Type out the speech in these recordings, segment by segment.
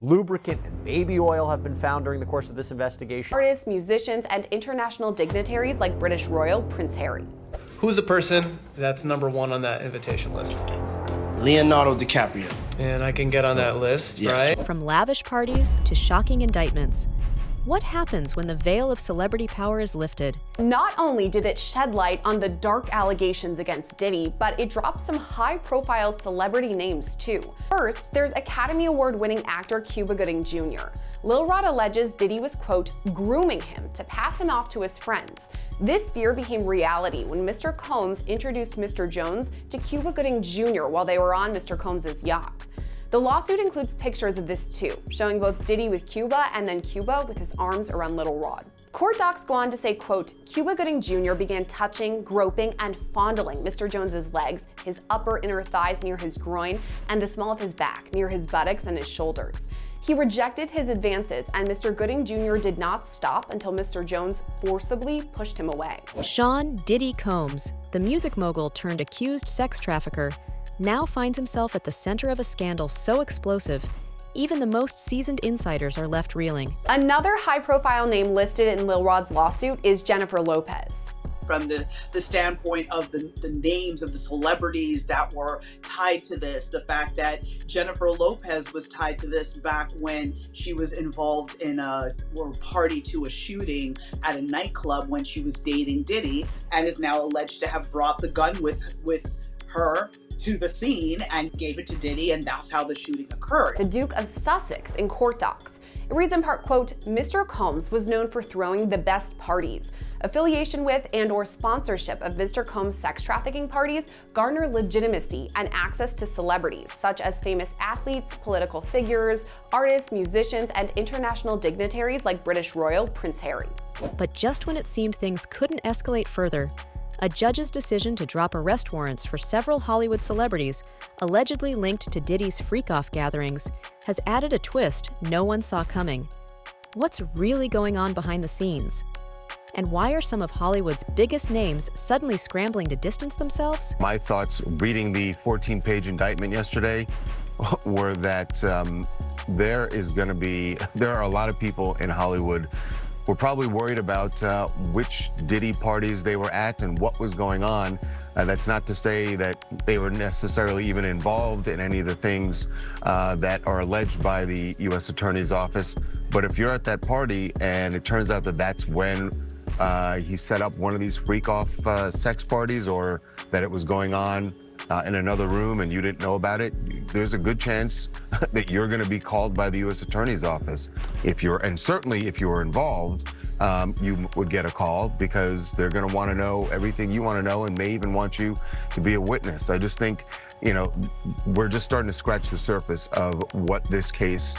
Lubricant and baby oil have been found during the course of this investigation. Artists, musicians, and international dignitaries like British royal Prince Harry. Who's the person that's #1 on that invitation list? Leonardo DiCaprio. And I can get on that list, Yes. right? From lavish parties to shocking indictments, what happens when the veil of celebrity power is lifted? Not only did it shed light on the dark allegations against Diddy, but it dropped some high-profile celebrity names too. First, there's Academy Award-winning actor Cuba Gooding Jr. Lil Rod alleges Diddy was, quote, grooming him to pass him off to his friends. This fear became reality when Mr. Combs introduced Mr. Jones to Cuba Gooding Jr. while they were on Mr. Combs' yacht. The lawsuit includes pictures of this too, showing both Diddy with Cuba and then Cuba with his arms around Little Rod. Court docs go on to say, quote, Cuba Gooding Jr. began touching, groping, and fondling Mr. Jones's legs, his upper inner thighs near his groin, and the small of his back, near his buttocks and his shoulders. He rejected his advances, and Mr. Gooding Jr. did not stop until Mr. Jones forcibly pushed him away. Sean Diddy Combs, the music mogul turned accused sex trafficker, now finds himself at the center of a scandal so explosive, even the most seasoned insiders are left reeling. Another high-profile name listed in Lil Rod's lawsuit is Jennifer Lopez. From the standpoint of the names of the celebrities that were tied to this, the fact that Jennifer Lopez was tied to this back when she was involved in or party to a shooting at a nightclub when she was dating Diddy, and is now alleged to have brought the gun with her to the scene and gave it to Diddy, and that's how the shooting occurred. The Duke of Sussex in court docs. It reads in part, quote, Mr. Combs was known for throwing the best parties. Affiliation with and/or sponsorship of Mr. Combs' sex trafficking parties garner legitimacy and access to celebrities, such as famous athletes, political figures, artists, musicians, and international dignitaries like British royal Prince Harry. But just when it seemed things couldn't escalate further, a judge's decision to drop arrest warrants for several Hollywood celebrities allegedly linked to Diddy's freak-off gatherings has added a twist no one saw coming. What's really going on behind the scenes? And why are some of Hollywood's biggest names suddenly scrambling to distance themselves? My thoughts reading the 14-page indictment yesterday were that there are a lot of people in Hollywood who are probably worried about which Diddy parties they were at and what was going on. That's not to say that they were necessarily even involved in any of the things that are alleged by the U.S. Attorney's Office. But if you're at that party and it turns out that that's when he set up one of these freak-off sex parties, or that it was going on in another room and you didn't know about it, there's a good chance that you're going to be called by the U.S. Attorney's Office. And certainly if you were involved, you would get a call because they're going to want to know everything you want to know and may even want you to be a witness. I just think, we're just starting to scratch the surface of what this case,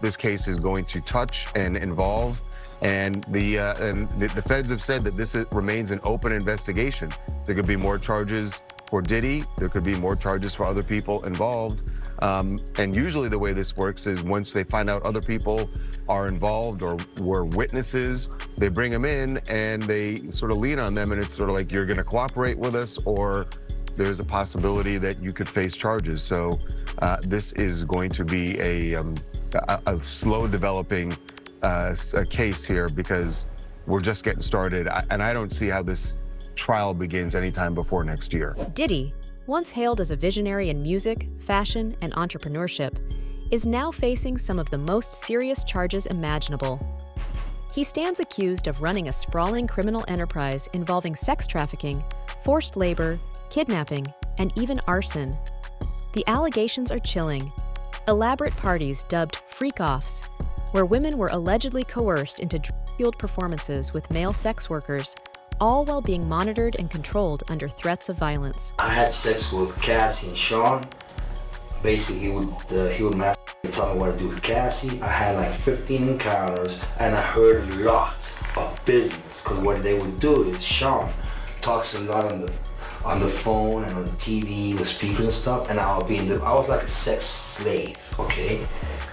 this case is going to touch and involve. And the feds have said that this remains an open investigation. There could be more charges for Diddy. There could be more charges for other people involved. And usually the way this works is once they find out other people are involved or were witnesses, they bring them in and they sort of lean on them, and it's sort of like, you're going to cooperate with us, or there's a possibility that you could face charges. So this is going to be a slow developing a case here, because we're just getting started, and I don't see how this trial begins anytime before next year. Diddy, once hailed as a visionary in music, fashion, and entrepreneurship, is now facing some of the most serious charges imaginable. He stands accused of running a sprawling criminal enterprise involving sex trafficking, forced labor, kidnapping, and even arson. The allegations are chilling. Elaborate parties dubbed freak-offs, where women were allegedly coerced into drug-fueled performances with male sex workers, all while being monitored and controlled under threats of violence. I had sex with Cassie and Sean. Basically, he would masturbate and tell me what to do with Cassie. I had like 15 encounters, and I heard lots of business, because what they would do is Sean talks a lot on the phone and on the TV with speakers and stuff, and I was like a sex slave, okay?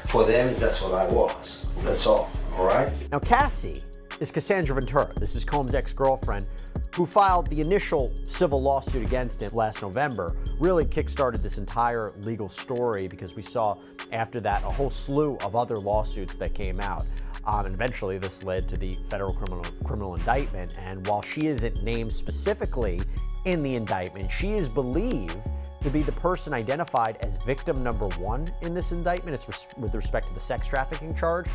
For them, that's what I was. That's all right? Now, Cassie is Cassandra Ventura. This is Combs' ex-girlfriend, who filed the initial civil lawsuit against him last November, really kickstarted this entire legal story because we saw after that a whole slew of other lawsuits that came out. And eventually this led to the federal criminal indictment. And while she isn't named specifically in the indictment, she is believed to be the person identified as victim number one in this indictment. It's with respect to the sex trafficking charge.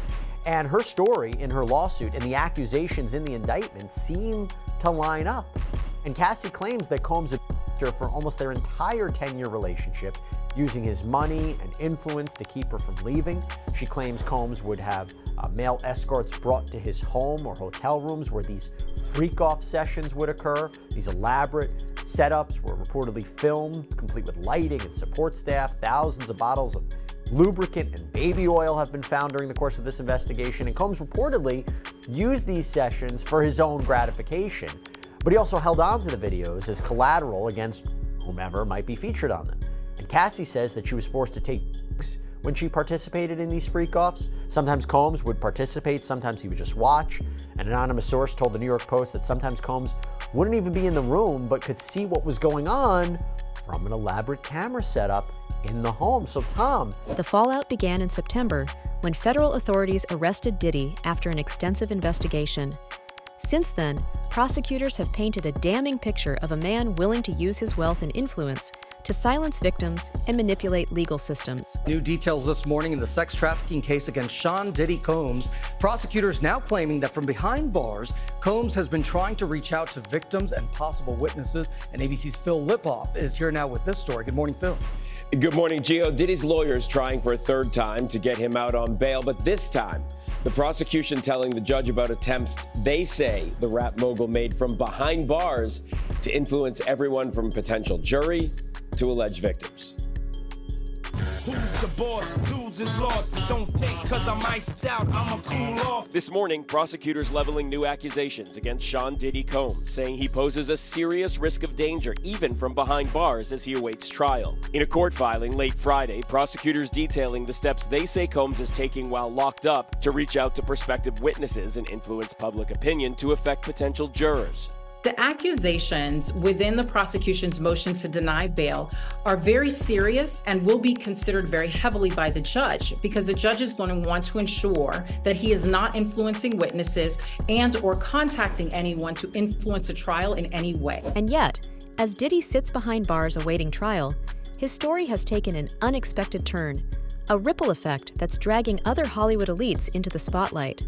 And her story in her lawsuit and the accusations in the indictment seem to line up. And Cassie claims that Combs abused her for almost their entire 10-year relationship, using his money and influence to keep her from leaving. She claims Combs would have male escorts brought to his home or hotel rooms where these freak-off sessions would occur. These elaborate setups were reportedly filmed, complete with lighting and support staff. Thousands of bottles of lubricant and baby oil have been found during the course of this investigation, and Combs reportedly used these sessions for his own gratification. But he also held on to the videos as collateral against whomever might be featured on them. And Cassie says that she was forced to take drugs when she participated in these freak-offs. Sometimes Combs would participate, sometimes he would just watch. An anonymous source told the New York Post that sometimes Combs wouldn't even be in the room but could see what was going on from an elaborate camera setup in the home. So Tom. The fallout began in September when federal authorities arrested Diddy after an extensive investigation. Since then, prosecutors have painted a damning picture of a man willing to use his wealth and influence to silence victims and manipulate legal systems. New details this morning in the sex trafficking case against Sean Diddy Combs. Prosecutors now claiming that from behind bars, Combs has been trying to reach out to victims and possible witnesses. And ABC's Phil Lipoff is here now with this story. Good morning, Phil. Good morning, Gio. Diddy's lawyers trying for a third time to get him out on bail, but this time, the prosecution telling the judge about attempts they say the rap mogul made from behind bars to influence everyone from potential jury to alleged victims. Who's the boss? Dudes is lost. Don't think cause I'm iced out, I'ma cool off. This morning, prosecutors leveling new accusations against Sean Diddy Combs, saying he poses a serious risk of danger even from behind bars as he awaits trial. In a court filing late Friday, prosecutors detailing the steps they say Combs is taking while locked up to reach out to prospective witnesses and influence public opinion to affect potential jurors. The accusations within the prosecution's motion to deny bail are very serious and will be considered very heavily by the judge, because the judge is going to want to ensure that he is not influencing witnesses and or contacting anyone to influence a trial in any way. And yet, as Diddy sits behind bars awaiting trial, his story has taken an unexpected turn, a ripple effect that's dragging other Hollywood elites into the spotlight.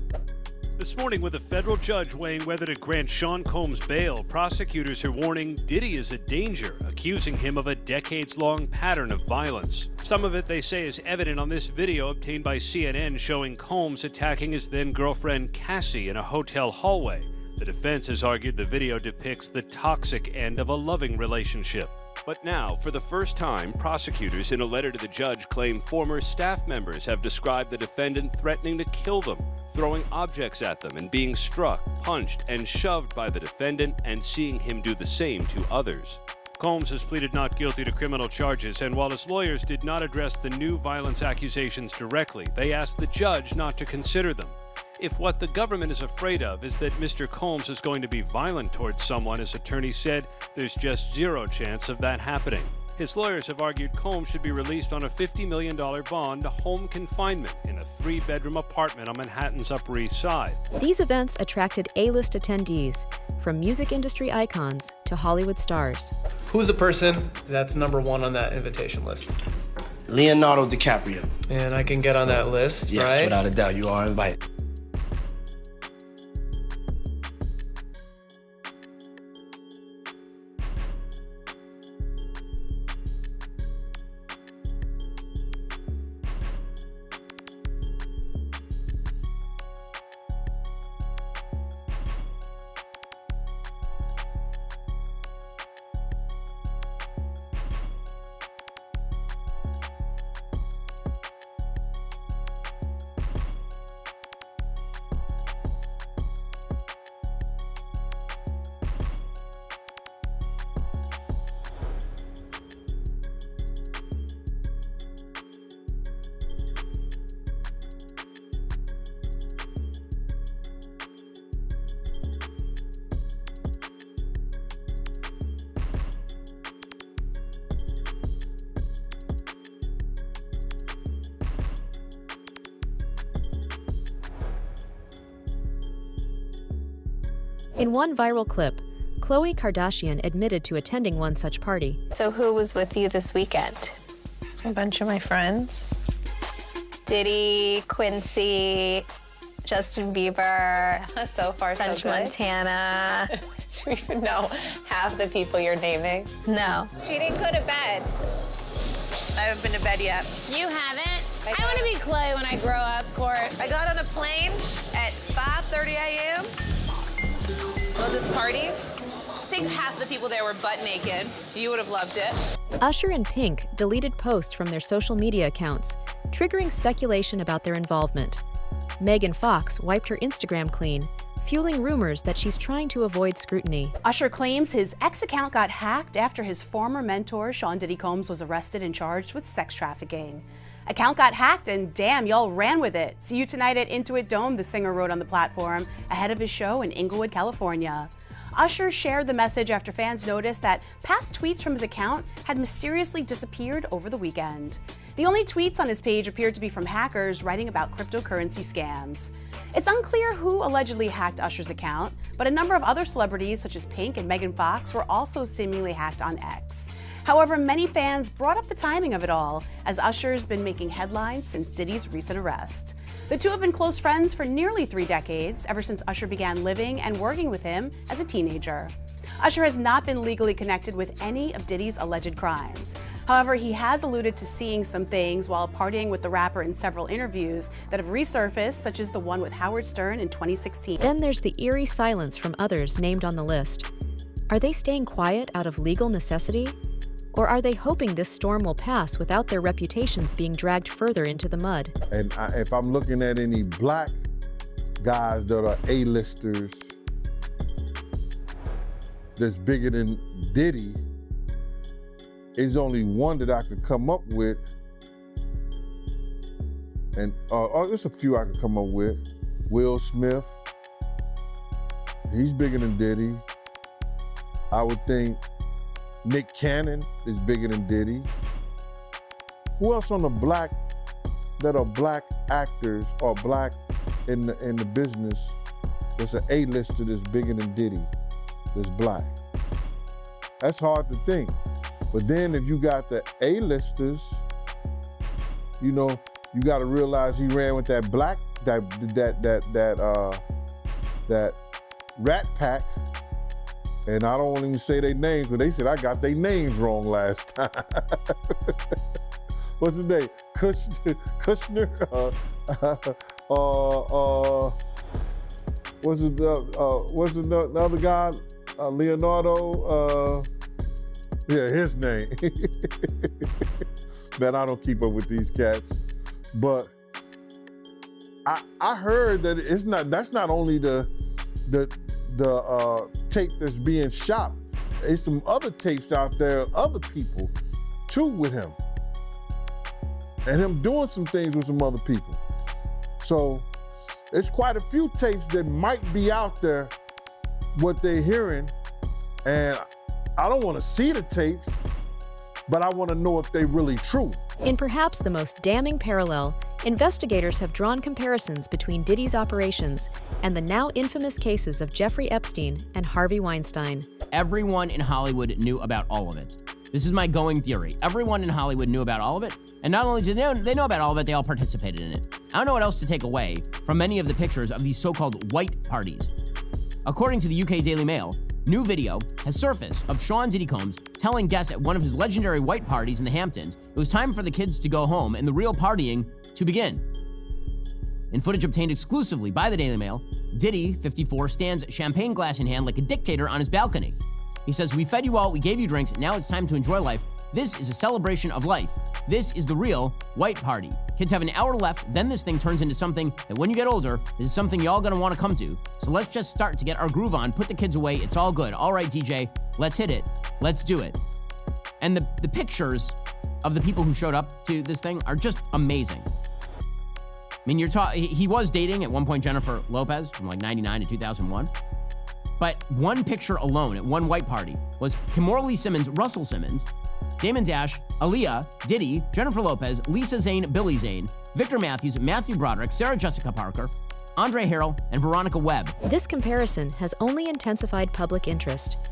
This morning, with a federal judge weighing whether to grant Sean Combs bail, prosecutors are warning Diddy is a danger, accusing him of a decades-long pattern of violence. Some of it, they say, is evident on this video obtained by CNN showing Combs attacking his then-girlfriend Cassie in a hotel hallway. The defense has argued the video depicts the toxic end of a loving relationship. But now, for the first time, prosecutors in a letter to the judge claim former staff members have described the defendant threatening to kill them, throwing objects at them, and being struck, punched, and shoved by the defendant, and seeing him do the same to others. Combs has pleaded not guilty to criminal charges, and while his lawyers did not address the new violence accusations directly, they asked the judge not to consider them. If what the government is afraid of is that Mr. Combs is going to be violent towards someone, his attorney said, there's just zero chance of that happening. His lawyers have argued Combs should be released on a $50 million bond to home confinement in a 3-bedroom apartment on Manhattan's Upper East Side. These events attracted A-list attendees, from music industry icons to Hollywood stars. Who's the person that's number one on that invitation list? Leonardo DiCaprio. And I can get on that list, Yes, right? without a doubt, you are invited. In one viral clip, Khloe Kardashian admitted to attending one such party. So who was with you this weekend? A bunch of my friends. Diddy, Quincy, Justin Bieber, so far French Montana. Do you even know half the people you're naming? No. She didn't go to bed. I haven't been to bed yet. You haven't? I want to be Khloe when I grow up, Court. I got on a plane at 5:30 a.m. Go to this party. I think half the people there were butt naked. You would have loved it. Usher and Pink deleted posts from their social media accounts, triggering speculation about their involvement. Megan Fox wiped her Instagram clean, fueling rumors that she's trying to avoid scrutiny. Usher claims his ex-account got hacked after his former mentor, Sean Diddy Combs, was arrested and charged with sex trafficking. Account got hacked and damn, y'all ran with it. See you tonight at Intuit Dome, the singer wrote on the platform ahead of his show in Inglewood, California. Usher shared the message after fans noticed that past tweets from his account had mysteriously disappeared over the weekend. The only tweets on his page appeared to be from hackers writing about cryptocurrency scams. It's unclear who allegedly hacked Usher's account, but a number of other celebrities such as Pink and Megan Fox were also seemingly hacked on X. However, many fans brought up the timing of it all, as Usher's been making headlines since Diddy's recent arrest. The two have been close friends for nearly 3 decades, ever since Usher began living and working with him as a teenager. Usher has not been legally connected with any of Diddy's alleged crimes. However, he has alluded to seeing some things while partying with the rapper in several interviews that have resurfaced, such as the one with Howard Stern in 2016. Then there's the eerie silence from others named on the list. Are they staying quiet out of legal necessity? Or are they hoping this storm will pass without their reputations being dragged further into the mud? And if I'm looking at any black guys that are A-listers that's bigger than Diddy, there's only one that I could come up with. And there's a few I could come up with. Will Smith, he's bigger than Diddy. I would think Nick Cannon is bigger than Diddy. Who else on the black that are black actors or black in the business that's an A-lister that's bigger than Diddy, that's black? That's hard to think. But then if you got the A-listers, you know, you got to realize he ran with that black that Rat Pack. And I don't want to even say their names, but they said I got their names wrong last time. What's his name? Kushner? What's the other guy? Leonardo? Yeah, his name. Man, I don't keep up with these cats. But I heard that that's not only the tape that's being shot. There's some other tapes out there, other people too with him. And him doing some things with some other people. So it's quite a few tapes that might be out there, what they're hearing. And I don't want to see the tapes, but I want to know if they're really true. In perhaps the most damning parallel, investigators have drawn comparisons between Diddy's operations and the now infamous cases of Jeffrey Epstein and Harvey Weinstein. Everyone in Hollywood knew about all of it. This is my going theory. Everyone in Hollywood knew about all of it, and not only did they know about all of it, they all participated in it. I don't know what else to take away from many of the pictures of these so-called white parties. According to the UK Daily Mail, new video has surfaced of Sean Diddy Combs telling guests at one of his legendary white parties in the Hamptons it was time for the kids to go home and the real partying to begin. In footage obtained exclusively by the Daily Mail, Diddy, 54, stands champagne glass in hand like a dictator on his balcony. He says, "We fed you all, we gave you drinks, now it's time to enjoy life. This is a celebration of life. This is the real white party. Kids have an hour left, then this thing turns into something that when you get older, this is something y'all gonna wanna come to. So let's just start to get our groove on, put the kids away, it's all good. All right, DJ, let's hit it. Let's do it." And the pictures of the people who showed up to this thing are just amazing. I mean, he was dating at one point Jennifer Lopez from like 99 to 2001. But one picture alone at one white party was Kimberly Simmons, Russell Simmons, Damon Dash, Aaliyah, Diddy, Jennifer Lopez, Lisa Zane, Billy Zane, Victor Matthews, Matthew Broderick, Sarah Jessica Parker, Andre Harrell, and Veronica Webb. This comparison has only intensified public interest.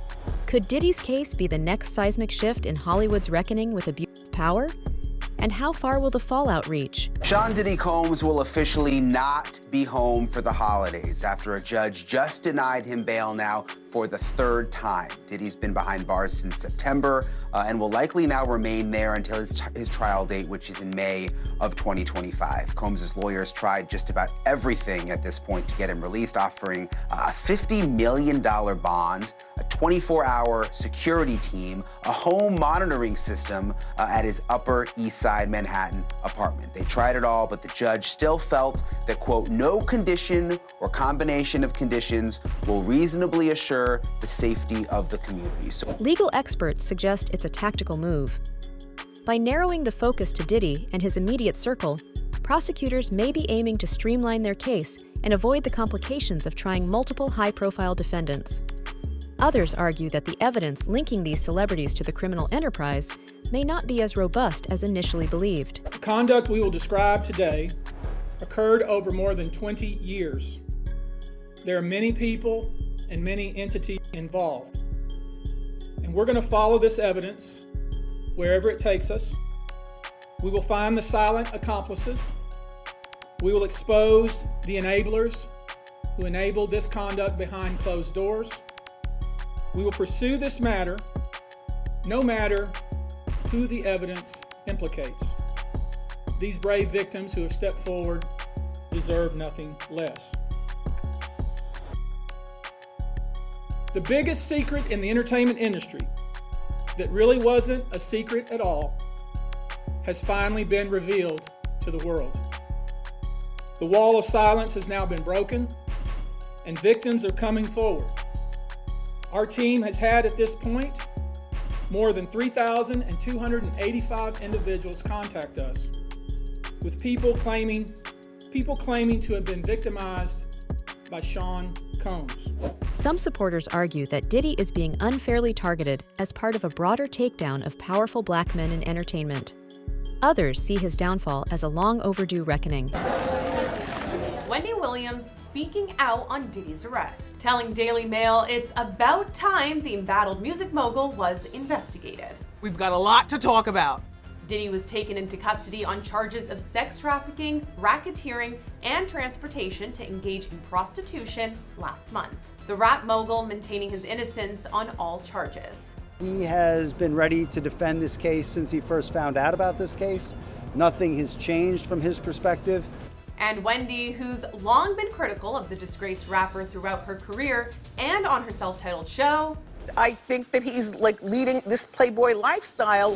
Could Diddy's case be the next seismic shift in Hollywood's reckoning with abuse of power? And how far will the fallout reach? Sean Diddy Combs will officially not be home for the holidays after a judge just denied him bail now for the third time. Diddy's been behind bars since September and will likely now remain there until his trial date, which is in May of 2025. Combs' lawyers tried just about everything at this point to get him released, offering a $50 million bond, a 24-hour security team, a home monitoring system at his Upper East Side Manhattan apartment. They tried it all, but the judge still felt that, quote, no condition or combination of conditions will reasonably assure the safety of the community. Legal experts suggest it's a tactical move. By narrowing the focus to Diddy and his immediate circle, prosecutors may be aiming to streamline their case and avoid the complications of trying multiple high-profile defendants. Others argue that the evidence linking these celebrities to the criminal enterprise may not be as robust as initially believed. The conduct we will describe today occurred over more than 20 years. There are many people and many entities involved. And we're going to follow this evidence wherever it takes us. We will find the silent accomplices. We will expose the enablers who enabled this conduct behind closed doors. We will pursue this matter no matter who the evidence implicates. These brave victims who have stepped forward deserve nothing less. The biggest secret in the entertainment industry that really wasn't a secret at all has finally been revealed to the world. The wall of silence has now been broken, and victims are coming forward. Our team has had at this point more than 3,285 individuals contact us, with people claiming to have been victimized by Sean Combs. Some supporters argue that Diddy is being unfairly targeted as part of a broader takedown of powerful black men in entertainment. Others see his downfall as a long overdue reckoning. Wendy Williams speaking out on Diddy's arrest, telling Daily Mail it's about time the embattled music mogul was investigated. We've got a lot to talk about. Diddy was taken into custody on charges of sex trafficking, racketeering, and transportation to engage in prostitution last month. The rap mogul maintaining his innocence on all charges. He has been ready to defend this case since he first found out about this case. Nothing has changed from his perspective. And Wendy, who's long been critical of the disgraced rapper throughout her career and on her self-titled show, I think that he's like leading this Playboy lifestyle,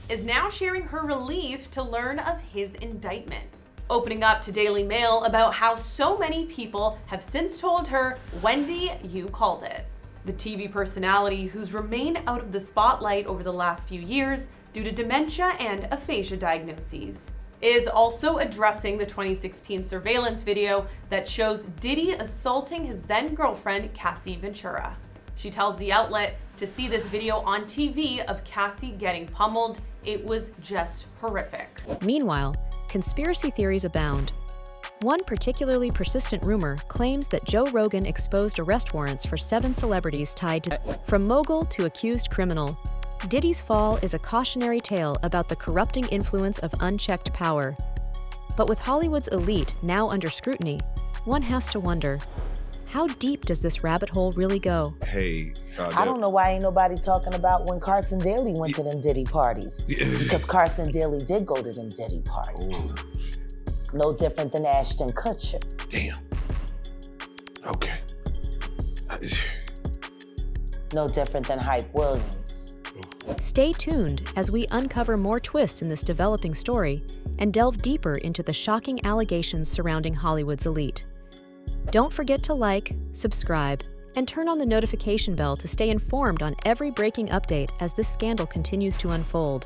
is now sharing her relief to learn of his indictment. Opening up to Daily Mail about how so many people have since told her, Wendy, you called it. The TV personality, who's remained out of the spotlight over the last few years due to dementia and aphasia diagnoses, is also addressing the 2016 surveillance video that shows Diddy assaulting his then-girlfriend, Cassie Ventura. She tells the outlet to see this video on TV of Cassie getting pummeled. It was just horrific. Meanwhile, conspiracy theories abound. One particularly persistent rumor claims that Joe Rogan exposed arrest warrants for 7 celebrities tied to from mogul to accused criminal. Diddy's fall is a cautionary tale about the corrupting influence of unchecked power. But with Hollywood's elite now under scrutiny, one has to wonder, how deep does this rabbit hole really go? Hey, I don't know why ain't nobody talking about when Carson Daly went to them Diddy parties. Because Carson Daly did go to them Diddy parties. Oh. No different than Ashton Kutcher. Damn. Okay. No different than Hype Williams. Stay tuned as we uncover more twists in this developing story and delve deeper into the shocking allegations surrounding Hollywood's elite. Don't forget to like, subscribe, and turn on the notification bell to stay informed on every breaking update as this scandal continues to unfold.